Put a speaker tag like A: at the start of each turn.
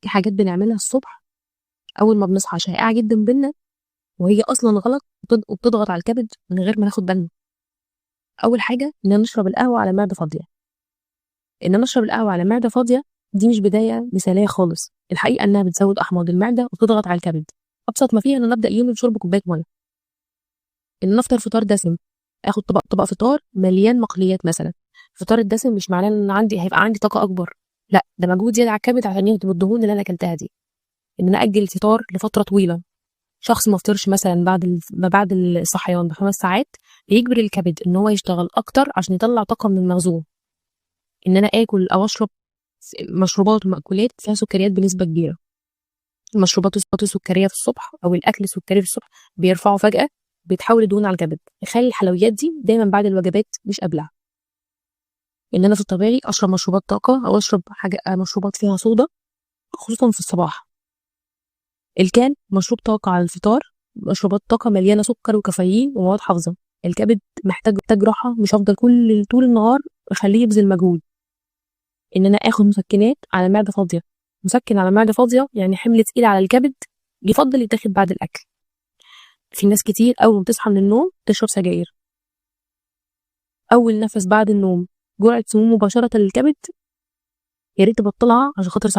A: في حاجات بنعملها الصبح اول ما بنصحى شائعه جدا بينا، وهي اصلا غلط وبتضغط على الكبد من غير ما ناخد بالنا. اول حاجه ان نشرب القهوه على معده فاضيه. ان نشرب القهوه على معده فاضيه دي مش بدايه مثاليه خالص، الحقيقه انها بتزود احماض المعده وتضغط على الكبد. ابسط ما فيها ان نبدا يومي بشرب كوبايه ميه. ان نفطر فطار دسم، اخد طبق فطار مليان مقليات مثلا. الفطار الدسم مش معناه ان هيبقى عندي طاقه اكبر، لا ده مجهود زياده على الكبد عشان يهضم الدهون اللي انا اكلتها دي. ان انا اجل الفطار لفتره طويله، شخص ما فطرش مثلا ما بعد الصحيان ب5 ساعات بيجبر الكبد ان هو يشتغل اكتر عشان يطلع طاقه من المخزون. ان انا اكل او اشرب مشروبات ومأكولات فيها سكريات بنسبه كبيره. المشروبات السكريه في الصبح او الاكل السكري في الصبح بيرفعوا فجاه، بيتحول لدهون على الكبد. خلي الحلويات دي دايما بعد الوجبات مش قبلها. ان انا في الطبيعي اشرب مشروبات طاقه او اشرب حاجه مشروبات فيها صودا خصوصا في الصباح. الكان مشروب طاقه على الفطار، مشروبات طاقه مليانه سكر وكافيين ومواد حافظه. الكبد محتاج راحه، مش هفضل طول النهار اخليه يبذل مجهود. ان انا اخد مسكنات على معده فاضيه. مسكن على معده فاضيه يعني حمل تقيل على الكبد، يفضل يتاخد بعد الاكل. في ناس كتير اول ما تصحى من النوم تشرب سجاير. اول نفس بعد النوم جرعه سموم مباشره للكبد، يا ريت تبطلها عشان خاطر